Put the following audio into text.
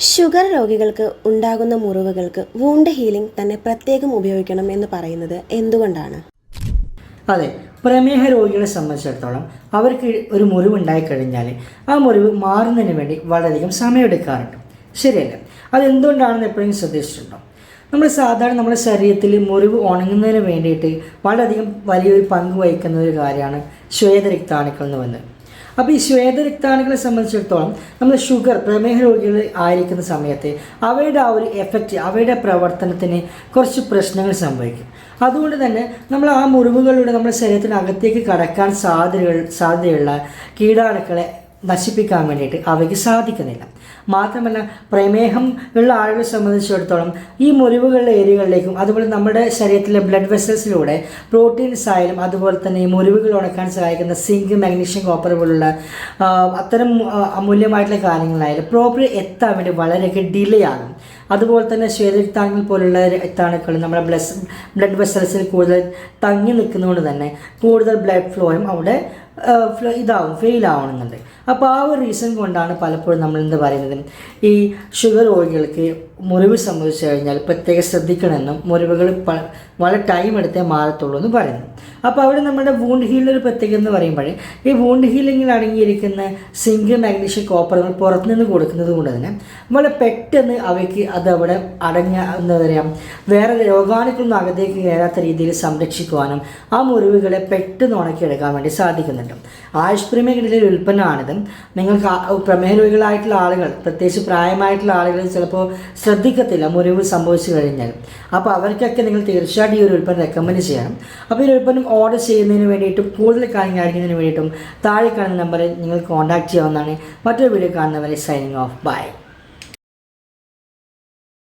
Sugar രോഗികൾക്ക് ഉണ്ടാകുന്ന മുറിവുകൾക്ക് wound healing തന്നെ പ്രത്യേകം ഉപയോഗിക്കണം എന്ന് പറയുന്നത് എന്തുകൊണ്ടാണ്? അതെ, പ്രമേഹ രോഗികളെ സംബന്ധിച്ചിടത്തോളം അവർക്ക് ഒരു മുറിവുണ്ടായി കഴിഞ്ഞാൽ ആ മുറിവ് മാറുന്നതിന് വേണ്ടി വളരെയധികം സമയമെടുക്കാറുണ്ട്. ശരിയല്ല? അതെന്തുകൊണ്ടാണെന്ന് എപ്പോഴും ശ്രദ്ധിച്ചിട്ടുണ്ടോ? സാധാരണ നമ്മുടെ ശരീരത്തിൽ മുറിവ് ഉണങ്ങുന്നതിന് വേണ്ടിയിട്ട് വളരെയധികം വലിയൊരു പങ്ക് വഹിക്കുന്ന ഒരു കാര്യമാണ് ശ്വേതരക്താണുക്കൾ എന്ന് പറയുന്നത്. അപ്പോൾ ഈ ശ്വേതരക്താണുക്കളെ സംബന്ധിച്ചിടത്തോളം നമ്മൾ പ്രമേഹ രോഗികൾ ആയിരിക്കുന്ന സമയത്ത് അവയുടെ ആ ഒരു എഫക്റ്റ്, അവയുടെ പ്രവർത്തനത്തിന് കുറച്ച് പ്രശ്നങ്ങൾ സംഭവിക്കും. അതുകൊണ്ട് തന്നെ നമ്മൾ ആ മുറിവുകളിലൂടെ നമ്മുടെ ശരീരത്തിനകത്തേക്ക് കടക്കാൻ സാധ്യതയുള്ള കീടാണുക്കളെ നശിപ്പിക്കാൻ വേണ്ടിയിട്ട് അവയ്ക്ക് സാധിക്കുന്നില്ല. മാത്രമല്ല, പ്രമേഹം ഉള്ള ആളുകളെ സംബന്ധിച്ചിടത്തോളം ഈ മുറിവുകളുടെ ഏരിയകളിലേക്കും അതുപോലെ നമ്മുടെ ശരീരത്തിലെ ബ്ലഡ് വെസൽസിലൂടെ പ്രോട്ടീൻസ് ആയാലും അതുപോലെ തന്നെ ഈ മുറിവുകൾ ഉണക്കാൻ സഹായിക്കുന്ന സിങ്ക്, മാഗ്നീഷ്യം, കോപ്പർ പോലുള്ള അത്തരം അമൂല്യമായിട്ടുള്ള കാര്യങ്ങളായാലും പ്രോപ്പർ എത്താൻ വേണ്ടി വളരെയൊക്കെ ഡിലേ ആകും. അതുപോലെ തന്നെ ശ്വേതരക്താണുക്കൾ പോലുള്ള രക്താണുക്കൾ നമ്മുടെ ബ്ലഡ് വെസൽസിൽ കൂടുതൽ തങ്ങി നിൽക്കുന്നതുകൊണ്ട് തന്നെ കൂടുതൽ ബ്ലഡ് ഫ്ലോയും അവിടെ ഫെയിൽ ആവണമെന്നുണ്ട്. അപ്പോൾ ആ ഒരു റീസൺ കൊണ്ടാണ് പലപ്പോഴും നമ്മൾ എന്താ പറയുന്നത്, ഈ ഷുഗർ രോഗികൾക്ക് മുറിവ് സംഭവിച്ചു കഴിഞ്ഞാൽ പ്രത്യേകം ശ്രദ്ധിക്കണമെന്നും മുറിവുകൾ വളരെ ടൈം എടുത്തേ മാറത്തുള്ളൂ എന്ന് പറയുന്നു. അപ്പോൾ അവിടെ നമ്മുടെ വൂണ്ട് ഹീലിംഗ് ഒരു പ്രത്യേകത എന്ന് പറയുമ്പോൾ ഈ വൂണ്ട് ഹീലിംഗിൽ അടങ്ങിയിരിക്കുന്ന സിങ്ക്, മാഗ്നീഷ്യം, കോപ്പർ നമ്മൾ പുറത്തുനിന്ന് കൊടുക്കുന്നത് കൊണ്ട് തന്നെ വളരെ പെട്ടെന്ന് അവയ്ക്ക് അത് അവിടെ എന്താ പറയുക, വേറെ രോഗാണുക്കളൊന്നും അകത്തേക്ക് കയറാത്ത രീതിയിൽ സംരക്ഷിക്കുവാനും ആ മുറിവുകളെ പെട്ടെന്ന് ഉണക്കിയെടുക്കാൻ വേണ്ടി സാധിക്കുന്നുണ്ട്. ആയുഷ് പ്രീമിയത്തിൻ്റെ ഒരു ഉൽപ്പന്നമാണിത്. നിങ്ങൾക്ക് പ്രമേഹ രോഗികളായിട്ടുള്ള ആളുകൾ, പ്രത്യേകിച്ച് പ്രായമായിട്ടുള്ള ആളുകൾ ചിലപ്പോൾ ശ്രദ്ധിക്കത്തില്ല മുറിവ് സംഭവിച്ചു കഴിഞ്ഞാൽ. അപ്പോൾ അവർക്കൊക്കെ നിങ്ങൾ തീർച്ചയായിട്ടും ഈ ഒരു ഉൽപ്പന്നം റെക്കമെൻഡ് ചെയ്യണം. അപ്പോൾ ഈ ഒരു ഉൽപ്പന്നം ഓർഡർ ചെയ്യുന്നതിന് വേണ്ടിയിട്ടും കൂടുതൽ കാര്യങ്ങൾ അറിയുന്നതിന് വേണ്ടിയിട്ടും താഴെ കാണുന്ന നമ്പറിൽ നിങ്ങൾ കോൺടാക്ട് ചെയ്യാവുന്നതാണ്. മറ്റൊരു വീഡിയോ കാണുന്നവരെ സൈനിങ് ഓഫ്. ബൈ.